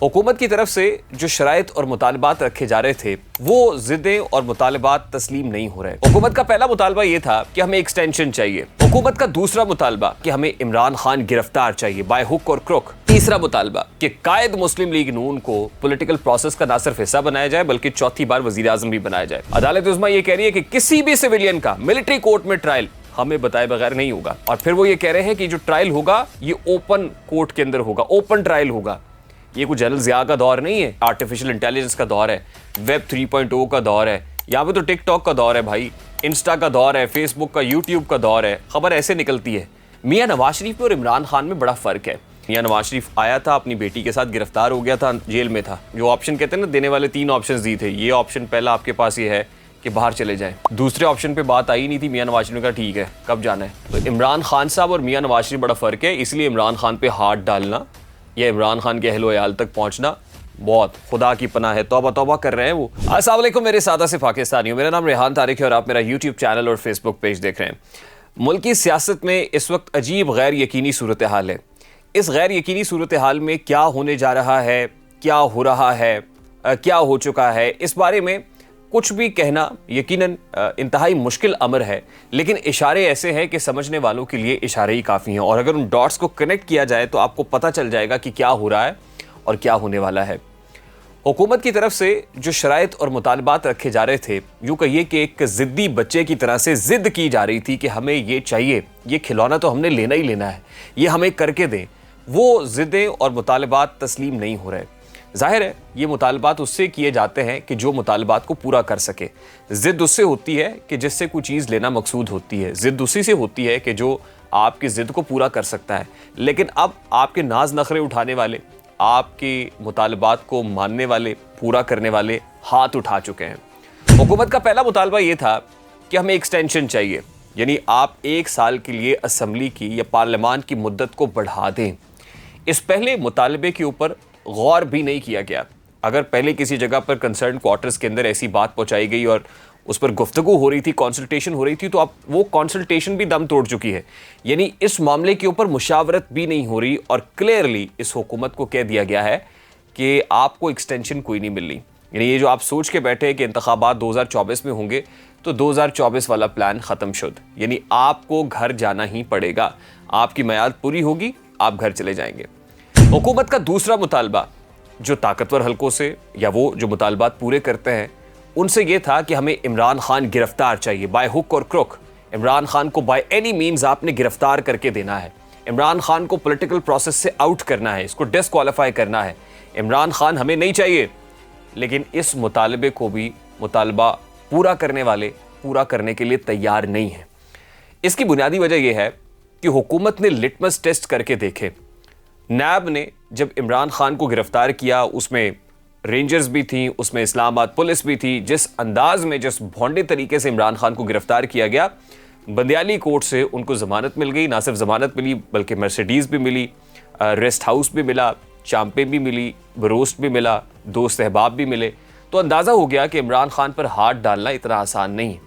हुकूमत की तरफ से जो शराइत और मुतालबात रखे जा रहे थे वो जिद्दें और मुतालबात तस्लीम नहीं हो रहे। हुकूमत का पहला मुतालबा ये था कि हमें एक्सटेंशन चाहिए। हुकूमत का दूसरा मुतालबा कि हमें इमरान खान गिरफ्तार चाहिए बाय हुक और क्रुक। तीसरा मुतालबा कि कायद मुस्लिम लीग नून को पॉलिटिकल प्रोसेस का ना सिर्फ हिस्सा बनाया जाए बल्कि चौथी बार वजीर आजम भी बनाया जाए। अदालत उज़्मा ये कह रही है कि किसी भी सिविलियन का मिलिट्री कोर्ट में ट्रायल हमें बताए बगैर नहीं होगा। और फिर वो ये कह रहे हैं कि जो ट्रायल होगा ये ओपन कोर्ट के अंदर होगा, ओपन ट्रायल होगा। ये कुछ जनरल ज़िया का दौर नहीं है, आर्टिफिशियल इंटेलिजेंस का दौर है, वेब 3.0 का दौर है, यहाँ पे तो टिकटॉक का दौर है भाई, इंस्टा का दौर है, फेसबुक का, यूट्यूब का दौर है। खबर ऐसे निकलती है। मियां नवाज शरीफ और इमरान खान में बड़ा फ़र्क है। मियां नवाज शरीफ आया था, अपनी बेटी के साथ गिरफ्तार हो गया था, जेल में था। जो ऑप्शन कहते हैं ना, देने वाले 3 ऑप्शन दिए थे। ये ऑप्शन पहला आपके पास ये है कि बाहर चले जाएं। दूसरे ऑप्शन पे बात आई नहीं थी। मियां नवाज शरीफ ने कहा ठीक है, कब जाना है। तो इमरान खान साहब और मियां नवाज शरीफ बड़ा फ़र्क है, इसलिए इमरान खान पे हाथ डालना या इमरान खान के अहलो अयाल तक पहुंचना बहुत खुदा की पनाह है। तौबा तौबा कर रहे हैं वो। अस्सलाम वालेकुम मेरे सादा से पाकिस्तानियों, मेरा नाम रेहान तारिक है और आप मेरा यूट्यूब चैनल और फेसबुक पेज देख रहे हैं। मुल्क की सियासत में इस वक्त अजीब गैर यकीनी सूरत हाल है। इस गैर यकीनी सूरत हाल में क्या होने जा रहा है, क्या हो रहा है, क्या हो चुका है, इस बारे में कुछ भी कहना यकीनन इंतहाई मुश्किल अमर है। लेकिन इशारे ऐसे हैं कि समझने वालों के लिए इशारे ही काफ़ी हैं। और अगर उन डॉट्स को कनेक्ट किया जाए तो आपको पता चल जाएगा कि क्या हो रहा है और क्या होने वाला है। हुकूमत की तरफ से जो शराइत और मुतालबात रखे जा रहे थे, यूँ कहिए कि एक ज़िद्दी बच्चे की तरह से ज़िद्द की जा रही थी कि हमें ये चाहिए, ये खिलौना तो हमने लेना ही लेना है, ये हमें करके दें। वो ज़िद्दें और मुतालबात तस्लीम नहीं हो रहे। जाहिर है ये मुतालबात उससे किए जाते हैं कि जो मुतालबात को पूरा कर सके। ज़िद्द उससे होती है कि जिससे कोई चीज़ लेना मकसूद होती है। ज़िद्द उसी से होती है कि जो आपकी ज़िद्द को पूरा कर सकता है। लेकिन अब आपके नाज नखरे उठाने वाले, आपके मुतालबात को मानने वाले, पूरा करने वाले हाथ उठा चुके हैं। हुकूमत का पहला मुतालबा ये था कि हमें एक्सटेंशन चाहिए, यानी आप 1 साल के लिए असम्बली की या पार्लियामान की मुद्दत को बढ़ा दें। इस पहले मुतालबे के ऊपर गौर भी नहीं किया गया। अगर पहले किसी जगह पर कंसर्न क्वार्टर्स के अंदर ऐसी बात पहुंचाई गई और उस पर गुफ्तगू हो रही थी, कंसल्टेशन हो रही थी, तो अब वो कंसल्टेशन भी दम तोड़ चुकी है। यानी इस मामले के ऊपर मुशावरत भी नहीं हो रही और क्लियरली इस हुकूमत को कह दिया गया है कि आपको एक्सटेंशन कोई नहीं मिलनी। यानी ये जो आप सोच के बैठे हैं कि इंतखाबात 2024 में होंगे, तो 2024 वाला प्लान ख़त्म शुद। यानी आपको घर जाना ही पड़ेगा। आपकी मियाद पूरी होगी, आप घर चले जाएंगे। हुकूमत का दूसरा मुतालबा जो ताकतवर हलकों से या वो जो मुतालबात पूरे करते हैं उनसे ये था कि हमें इमरान खान गिरफ्तार चाहिए बाय हुक और क्रुक। इमरान खान को बाय एनी मीन्स आपने गिरफ्तार करके देना है। इमरान खान को पॉलिटिकल प्रोसेस से आउट करना है, इसको डिस्क्वालीफाई करना है। इमरान खान हमें नहीं चाहिए। लेकिन इस मुतालबे को भी मुतालबा पूरा करने वाले पूरा करने के लिए तैयार नहीं है। इसकी बुनियादी वजह यह है कि हुकूमत ने लिटमस टेस्ट करके देखे। नैब ने जब इमरान खान को गिरफ्तार किया, उसमें रेंजर्स भी थी, उसमें इस्लामाबाद पुलिस भी थी। जिस अंदाज में, जिस भोंडे तरीके से इमरान खान को गिरफ्तार किया गया, बंदियाली कोर्ट से उनको ज़मानत मिल गई। ना सिर्फ ज़मानत मिली बल्कि मर्सिडीज़ भी मिली, रेस्ट हाउस भी मिला, चांपे भी मिली, बरोस्ट भी मिला, दोस्त अहबाब भी मिले। तो अंदाज़ा हो गया कि इमरान खान पर हाथ डालना इतना आसान नहीं है।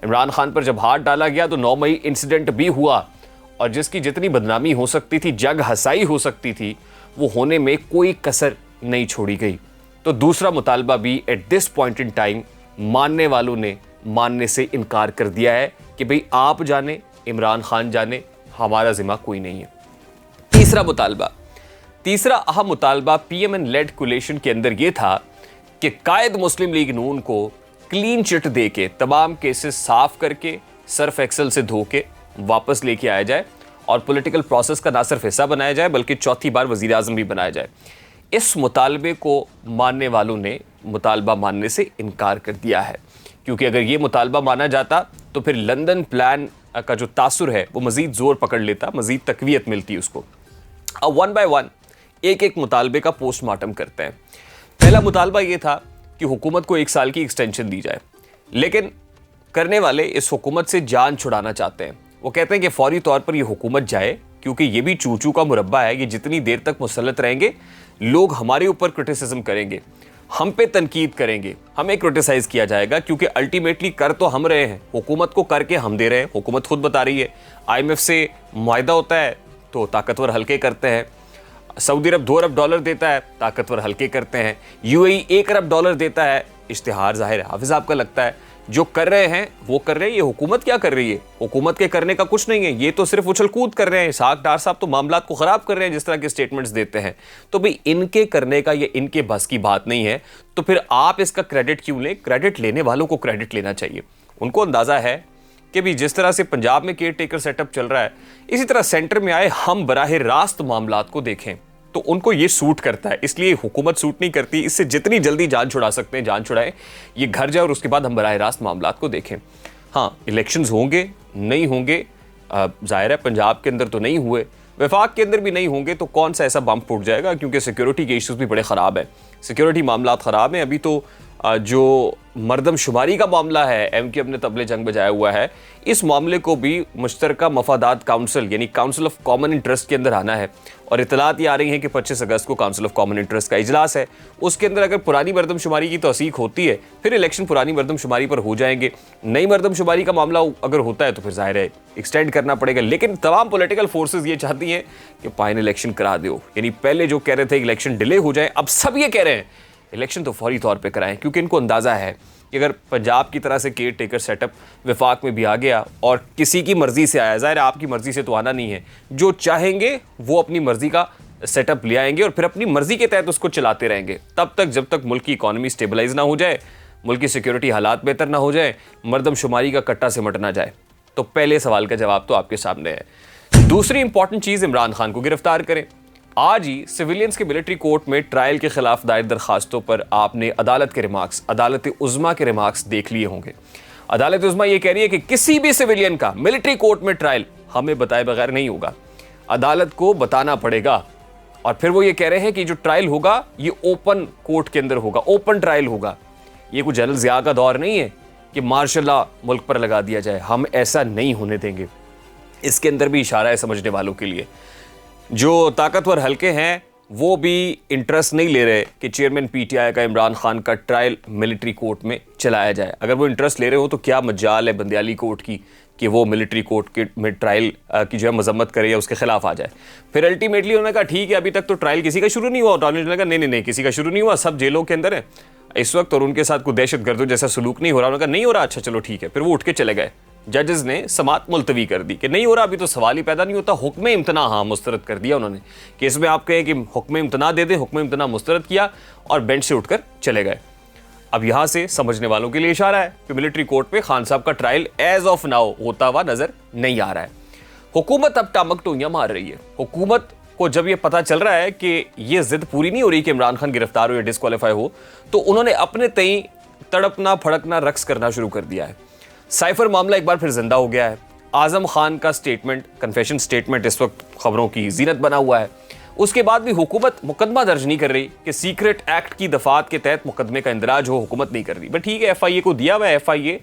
इमरान खान पर जब हाथ डाला गया तो 9 मई इंसिडेंट भी हुआ और जिसकी जितनी बदनामी हो सकती थी, जग हसाई हो सकती थी, वो होने में कोई कसर नहीं छोड़ी गई। तो दूसरा मुतालबा भी at this point in time मानने वालों ने मानने से इनकार कर दिया है कि भाई आप जाने, इमरान खान जाने, हमारा जिम्मा कोई नहीं है। तीसरा अहम मुतालबा PMN लेड कोलिशन के अंदर यह था कि कायद मुस्लिम लीग नून को क्लीन चिट दे के तमाम केसेस साफ करके सर्फ एक्सल से धो के वापस लेके आया जाए और पॉलिटिकल प्रोसेस का ना सिर्फ हिस्सा बनाया जाए बल्कि चौथी बार वजीर आजम भी बनाया जाए। इस मुतालबे को मानने वालों ने मुतालबा मानने से इनकार कर दिया है, क्योंकि अगर ये मुतालबा माना जाता तो फिर लंदन प्लान का जो तासुर है वो मज़ीद ज़ोर पकड़ लेता, मज़ीद तकवीयत मिलती उसको। अब 1 बाय 1 एक मुतालबे का पोस्टमार्टम करते हैं। पहला मुतालबा ये था कि हुकूमत को 1 साल की एक्सटेंशन दी जाए, लेकिन करने वाले इस हुकूमत से जान छुड़ाना चाहते हैं। वो कहते हैं कि फौरी तौर पर ये हुकूमत जाए, क्योंकि ये भी चूचू का मुरब्बा है। ये जितनी देर तक मुसल्लत रहेंगे, लोग हमारे ऊपर क्रिटिसिज्म करेंगे, हम पे तनकीद करेंगे, हमें क्रिटिसाइज किया जाएगा, क्योंकि अल्टीमेटली कर तो हम रहे हैं, हुकूमत को करके हम दे रहे हैं। हुकूमत खुद बता रही है, IMF से मुआहिदा होता है तो ताकतवर हल्के करते हैं, सऊदी अरब 2 अरब डॉलर देता है, ताकतवर हल्के करते हैं। यूएई 1 अरब डॉलर देता है, इश्तिहार जाहिर है हाफिज आपका लगता है जो कर रहे हैं वो कर रहे हैं। ये हुकूमत क्या कर रही है? हुकूमत के करने का कुछ नहीं है, ये तो सिर्फ उछल कूद कर रहे हैं। इसहाक डार साहब तो मामलात को खराब कर रहे हैं जिस तरह के स्टेटमेंट्स देते हैं। तो भाई इनके करने का ये इनके बस की बात नहीं है, तो फिर आप इसका क्रेडिट क्यों लें? क्रेडिट लेने वालों को क्रेडिट लेना चाहिए। उनको अंदाजा है कि भी जिस तरह से पंजाब में केयर टेकर सेटअप चल रहा है, इसी तरह सेंटर में आए हम बराह रास्त मामलात को देखें तो उनको ये सूट करता है, इसलिए हुकूमत सूट नहीं करती। इससे जितनी जल्दी जान छुड़ा सकते हैं जान छुड़ाएं, ये घर जाए और उसके बाद हम बराह रास्त मामलात को देखें। हाँ, इलेक्शंस होंगे नहीं होंगे, जाहिर है पंजाब के अंदर तो नहीं हुए, वफाक के अंदर भी नहीं होंगे, तो कौन सा ऐसा बम फूट जाएगा, क्योंकि सिक्योरिटी के इश्यूज भी बड़े ख़राब हैं, सिक्योरिटी मामलात ख़राब हैं। अभी तो जो मरदमशुमारी का मामला है, एमक्यू अपने तबले जंग बजाया हुआ है, इस मामले को भी मुश्तरका मफादात काउंसिल यानी काउंसिल ऑफ कॉमन इंटरेस्ट के अंदर आना है। और इतलात ये आ रही हैं कि 25 अगस्त को काउंसिल ऑफ कॉमन इंटरेस्ट का इजलास है। उसके अंदर अगर पुरानी मरदमशुमारी की तौसीक होती है, फिर इलेक्शन पुरानी मरदमशुमारी पर हो जाएंगे। नई मरदमशुमारी का मामला अगर होता है तो फिर जाहिर है एक्सटेंड करना पड़ेगा। लेकिन तमाम पॉलिटिकल फोर्सेज ये चाहती हैं कि फाइनल इलेक्शन करा दो, यानी पहले जो कह रहे थे इलेक्शन डिले हो जाए, अब सब ये कह रहे हैं इलेक्शन तो फौरी तौर पे कराएं, क्योंकि इनको अंदाज़ा है कि अगर पंजाब की तरह से केयर टेकर सेटअप वफाक में भी आ गया और किसी की मर्ज़ी से आया, ज़ाहिर आपकी मर्ज़ी से तो आना नहीं है, जो चाहेंगे वो अपनी मर्ज़ी का सेटअप ले आएंगे और फिर अपनी मर्ज़ी के तहत उसको चलाते रहेंगे तब तक जब तक मुल्क की इकॉनमी स्टेबलाइज ना हो जाए, मुल्क की सिक्योरिटी हालात बेहतर ना हो जाए, मरदमशुमारी का कट्टा सिमट ना जाए। तो पहले सवाल का जवाब तो आपके सामने है। दूसरी इंपॉर्टेंट चीज़, इमरान खान को गिरफ्तार करें। आज ही सिविलियंस के मिलिट्री कोर्ट में ट्रायल के खिलाफ दायर दरखास्तों पर आपने अदालत के रिमार्क्स, अदालत उज़्मा के रिमार्क्स देख लिए होंगे। अदालत उज़्मा ये कह रही है कि किसी भी सिविलियन का मिलिट्री कोर्ट में ट्रायल हमें बताए बगैर नहीं होगा, अदालत को बताना पड़ेगा। और फिर वो ये कह रहे हैं कि जो ट्रायल होगा ये ओपन कोर्ट के अंदर होगा, ओपन ट्रायल होगा। ये कोई जनरल ज़िया का दौर नहीं है कि मार्शल लॉ मुल्क पर लगा दिया जाए, हम ऐसा नहीं होने देंगे। इसके अंदर भी इशारा है समझने वालों के लिए। जो ताकतवर हल्के हैं वो भी इंटरेस्ट नहीं ले रहे कि चेयरमैन पीटीआई का इमरान खान का ट्रायल मिलिट्री कोर्ट में चलाया जाए। अगर वो इंटरेस्ट ले रहे हो तो क्या मजाल है बंदियाली कोर्ट की कि वो मिलिट्री कोर्ट के में ट्रायल की जो है मजम्मत करे या उसके खिलाफ आ जाए। फिर अल्टीमेटली उन्होंने कहा ठीक है अभी तक तो ट्रायल किसी का शुरू नहीं हुआ। अटॉर्नी जनरल ने कहा नहीं किसी का शुरू नहीं हुआ, सब जेलों के अंदर है इस वक्त और उनके साथ कोई दहशत गर्दों जैसा सलूक नहीं हो रहा। उन्होंने कहा नहीं हो रहा, अच्छा चलो ठीक है। फिर वो उठ के चले गए। जजेस ने समात मुलतवी कर दी कि नहीं हो रहा, अभी तो सवाल ही पैदा नहीं होता। हुक्म इम्तना हाँ मुस्तरद कर दिया उन्होंने कि इसमें आप कहें कि हुक्म इम्तना दे दें, हुक्म इम्तना मुस्तरद किया और बेंच से उठकर चले गए। अब यहां से समझने वालों के लिए इशारा है कि मिलिट्री कोर्ट पे खान साहब का ट्रायल एज ऑफ नाउ होता हुआ नजर नहीं आ रहा है। हुकूमत अब टामक टोइयां मार रही है। हुकूमत को जब ये पता चल रहा है कि ये जिद पूरी नहीं हो रही कि इमरान खान गिरफ्तार हो या डिस्क्वालीफाई हो, तो उन्होंने अपने तई तड़पना फड़कना रक्स करना शुरू कर दिया है। साइफर मामला एक बार फिर जिंदा हो गया है। आजम खान का स्टेटमेंट, कन्फेशन स्टेटमेंट इस वक्त खबरों की जीनत बना हुआ है। उसके बाद भी हुकूमत मुकदमा दर्ज नहीं कर रही कि सीक्रेट एक्ट की दफात के तहत मुकदमे का इंदराज हो, हुकूमत नहीं कर रही। बट ठीक है, FIA को दिया हुआ है। FIA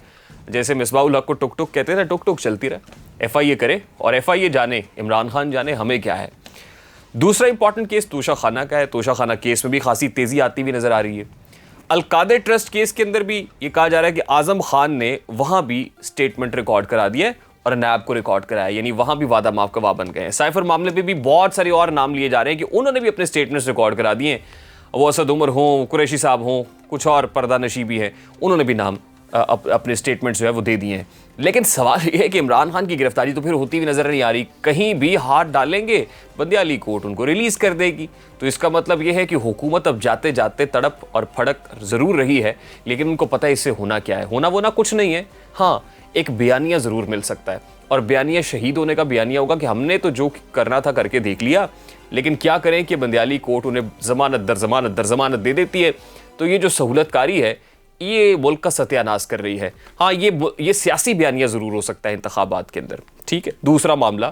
जैसे मिसबाउल हक को टुक टुक कहते थे, टुक टुक चलती रहे, FIA करे और FIA जाने, इमरान खान जाने, हमें क्या है। दूसरा इंपॉर्टेंट केस तोशा खाना का है। तोशा खाना केस में भी खासी तेजी आती हुई नजर आ रही है। अलकादे ट्रस्ट केस के अंदर भी ये कहा जा रहा है कि आजम खान ने वहां भी स्टेटमेंट रिकॉर्ड करा दिया और नैब को रिकॉर्ड कराया, यानी वहां भी वादा माफ गवाह बन गए हैं। साइफर मामले पे भी बहुत सारे और नाम लिए जा रहे हैं कि उन्होंने भी अपने स्टेटमेंट्स रिकॉर्ड करा दिए। वो असद उमर हों, कुरैशी साहब हों, कुछ और पर्दा नशी भी हैं, उन्होंने भी नाम अपने स्टेटमेंट्स जो है वो दे दिए हैं। लेकिन सवाल ये है कि इमरान खान की गिरफ्तारी तो फिर होती हुई नजर नहीं आ रही। कहीं भी हाथ डालेंगे बंदियाली कोर्ट उनको रिलीज कर देगी। तो इसका मतलब ये है कि हुकूमत अब जाते जाते तड़प और फड़क जरूर रही है, लेकिन उनको पता है इससे होना क्या है। होना वो ना कुछ नहीं है। हाँ, एक बयानिया जरूर मिल सकता है और बयानिया शहीद होने का बयानिया होगा कि हमने तो जो करना था करके देख लिया, लेकिन क्या करें कि बंदियाली कोर्ट उन्हें जमानत दर जमानत दे देती है। तो ये जो सहूलतकारी है ये मुल्क का सत्यानाश कर रही है। हाँ, ये सियासी बयानिया जरूर हो सकता है इंतखाबात के अंदर, ठीक है। दूसरा मामला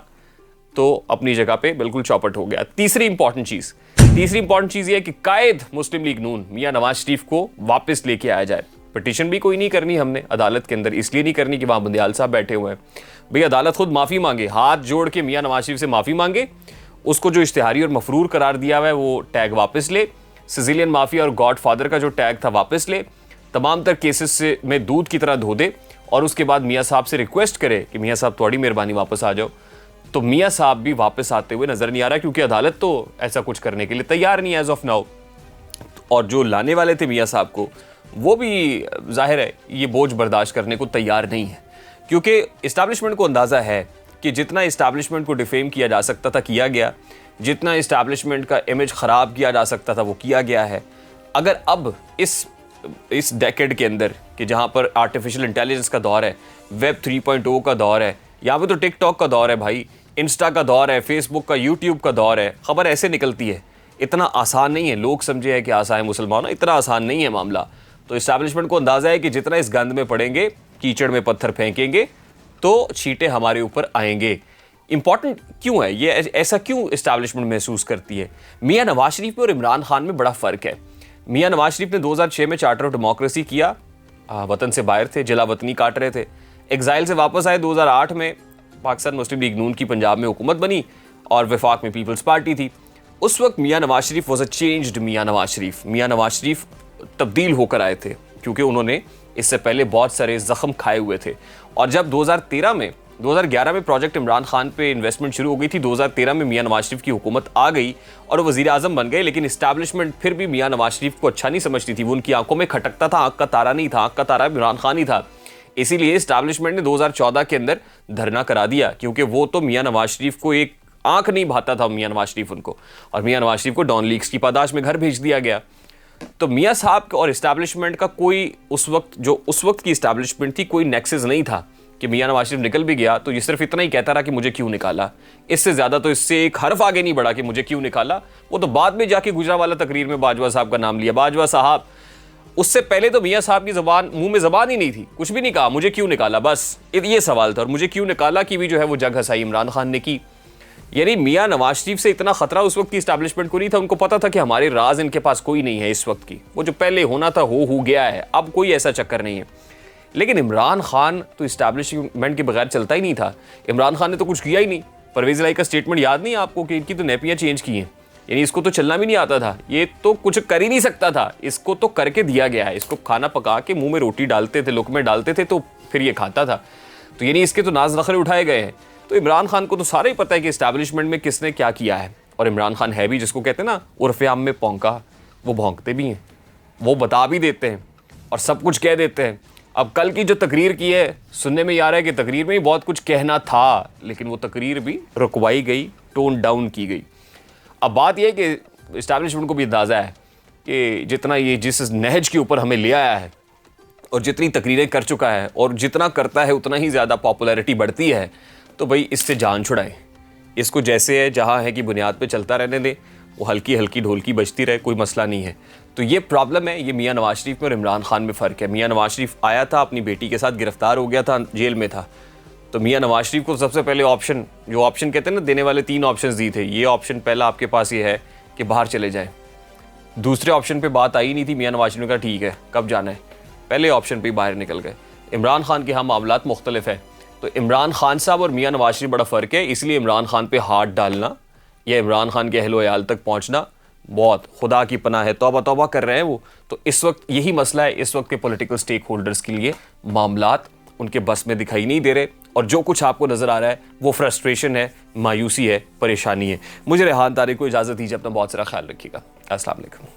तो अपनी जगह पे बिल्कुल चौपट हो गया। तीसरी इंपॉर्टेंट चीज ये है कि कायद मुस्लिम लीग नून मियां नवाज शरीफ को वापस लेके आया जाए। पिटीशन भी कोई नहीं करनी हमने अदालत के अंदर, इसलिए नहीं करनी कि वहां बंदियाल साहब बैठे हुए हैं। भाई अदालत खुद माफी मांगे, हाथ जोड़ के मियां नवाज शरीफ से माफी मांगे, उसको जो इश्तिहारी और मफरूर करार दिया हुआ है वो टैग वापस ले, सिजिलियन माफिया और गॉड फादर का जो टैग था वापस ले, तमाम तर केसेस से में दूध की तरह धो दे और उसके बाद मियाँ साहब से रिक्वेस्ट करे कि मियाँ साहब थोड़ी मेहरबानी वापस आ जाओ। तो मियाँ साहब भी वापस आते हुए नजर नहीं आ रहा, क्योंकि अदालत तो ऐसा कुछ करने के लिए तैयार नहीं है एज ऑफ नाउ। और जो लाने वाले थे मियाँ साहब को, वो भी जाहिर है ये बोझ बर्दाश्त करने को तैयार नहीं है, क्योंकि इस्टेब्लिशमेंट को अंदाज़ा है कि जितना इस्टेब्लिशमेंट को डिफेम किया जा सकता था किया गया, जितना इस्टेब्लिशमेंट का इमेज ख़राब किया जा सकता था वो किया गया है। अगर अब इस डेकेड के अंदर कि जहाँ पर आर्टिफिशियल इंटेलिजेंस का दौर है, वेब 3.0 का दौर है, यहाँ पे तो टिकटॉक का दौर है भाई, इंस्टा का दौर है, फेसबुक का, यूट्यूब का दौर है, खबर ऐसे निकलती है। इतना आसान नहीं है, लोग समझे है कि आसान है मुसलमानों, इतना आसान नहीं है मामला। तो इस्टेब्लिशमेंट को अंदाज़ा है कि जितना इस गंद में पड़ेंगे, कीचड़ में पत्थर फेंकेंगे, तो छींटे हमारे ऊपर आएंगे। इंपॉर्टेंट क्यों है ये, ऐसा क्यों इस्टेब्लिशमेंट महसूस करती है? मियाँ नवाज शरीफ में और इमरान खान में बड़ा फ़र्क है। मियाँ नवाज शरीफ ने 2006 में चार्टर ऑफ डेमोक्रेसी किया, वतन से बाहर थे, जिला वतनी काट रहे थे, एग्जाइल से वापस आए। 2008 में पाकिस्तान मुस्लिम लीग नून की पंजाब में हुकूमत बनी और वफाक में पीपल्स पार्टी थी। उस वक्त मियाँ Nawaz Sharif was a changed मियाँ नवाज शरीफ। मियाँ नवाज शरीफ तब्दील होकर आए थे, क्योंकि उन्होंने इससे पहले बहुत सारे जख्म खाए हुए थे। और जब 2011 में प्रोजेक्ट इमरान खान पे इन्वेस्टमेंट शुरू हो गई थी, 2013 में मियाँ नवाज शरीफ की हुकूमत आ गई और वो वज़ीर आज़म बन गए, लेकिन इस्टेब्लिशमेंट फिर भी मियाँ नवाज शरीफ को अच्छा नहीं समझती थी। वो उनकी आंखों में खटकता था, आंख का तारा नहीं था, आंख का तारा इमरान खान ही था। इसीलिए इस्टेब्लिशमेंट ने 2014 के अंदर धरना करा दिया, क्योंकि वो तो मियाँ नवाज शरीफ को एक आंख नहीं भाता था मियाँ नवाज शरीफ उनको, और मियाँ नवाज शरीफ को डॉन लीग्स की पादाश में घर भेज दिया गया। तो मियाँ साहब और इस्टेब्लिशमेंट का कोई उस वक्त की इस्टेब्लिशमेंट थी, कोई नेक्सस नहीं था कि मियाँ नवाज शरीफ निकल भी गया तो ये सिर्फ इतना ही कहता रहा कि मुझे क्यों निकाला। इससे ज़्यादा तो इससे एक हर्फ आगे नहीं बढ़ा कि मुझे क्यों निकाला। वो तो बाद में जाके गुजरावाला तकरीर में बाजवा साहब का नाम लिया, बाजवा साहब। उससे पहले तो मियाँ साहब की मुंह में ज़बान ही नहीं थी, कुछ भी नहीं कहा, मुझे क्यों निकाला, बस ये सवाल था। और मुझे क्यों निकाला की भी जो है वो जग हसाई इमरान खान ने की। यानी मियाँ नवाज शरीफ से इतना खतरा उस वक्त की इस्टेब्लिशमेंट को नहीं था, उनको पता था कि हमारे राज इनके पास कोई नहीं है इस वक्त की, वो जो पहले होना था हो गया है, अब कोई ऐसा चक्कर नहीं है। लेकिन इमरान खान तो इस्टेब्लिशमेंट के बगैर चलता ही नहीं था। इमरान खान ने तो कुछ किया ही नहीं। परवेज़ इलाही का स्टेटमेंट याद नहीं आपको कि इनकी तो नैपियाँ चेंज की हैं, यानी इसको तो चलना भी नहीं आता था, ये तो कुछ कर ही नहीं सकता था, इसको तो करके दिया गया है। इसको खाना पका के मुंह में रोटी डालते थे, लुकमे डालते थे, तो फिर ये खाता था। तो यानी इसके तो नाज नखरे उठाए गए हैं। तो इमरान खान को तो सारा ही पता है कि इस्टेब्लिशमेंट में किसने क्या किया है। और इमरान खान है भी, जिसको कहते हैं ना उर्फ़े आम में भौंका, वो भौंकते भी हैं, वो बता भी देते हैं और सब कुछ कह देते हैं। अब कल की जो तकरीर की है, सुनने में आ रहा है कि तकरीर में ही बहुत कुछ कहना था, लेकिन वो तकरीर भी रुकवाई गई, टोन डाउन की गई। अब बात यह है कि इस्टेब्लिशमेंट को भी अंदाज़ा है कि जितना ये जिस नहज के ऊपर हमें ले आया है और जितनी तकरीरें कर चुका है और जितना करता है उतना ही ज़्यादा पॉपुलैरिटी बढ़ती है, तो भाई इससे जान छुड़ाए, इसको जैसे है जहाँ है कि बुनियाद पे चलता रहने दें, वो हल्की हल्की ढोलकी बजती रहे, कोई मसला नहीं है। तो ये प्रॉब्लम है, ये मियाँ नवाज शरीफ में और इमरान खान में फ़र्क है। मियाँ नवाज शरीफ आया था, अपनी बेटी के साथ गिरफ्तार हो गया था, जेल में था, तो मियाँ नवाज शरीफ को सबसे पहले जो ऑप्शन कहते हैं ना, देने वाले 3 ऑप्शन दिए थे। ये ऑप्शन पहला आपके पास ये है कि बाहर चले जाएँ। दूसरे ऑप्शन पे बात आई नहीं थी, मियाँ नवाज शरीफ ने कहा ठीक है कब जाना है, पहले ऑप्शन पे बाहर निकल गए। इमरान खान के यहाँ मामलात मुख्तलिफ है। तो इमरान खान साहब और मियाँ नवाज शरीफ बड़ा फ़र्क है, इसलिए इमरान खान पे हाथ डालना या इमरान खान के अहलो अयाल तक पहुँचना बहुत खुदा की पनाह है। तौबा तौबा कर रहे हैं वो। तो इस वक्त यही मसला है, इस वक्त के पॉलिटिकल स्टेक होल्डर्स के लिए मामलात उनके बस में दिखाई नहीं दे रहे, और जो कुछ आपको नज़र आ रहा है वो फ्रस्ट्रेशन है, मायूसी है, परेशानी है। मुझे रेहान तारिक को इजाज़त दीजिए, अपना बहुत सारा ख्याल रखिएगा। अस्सलाम वालेकुम।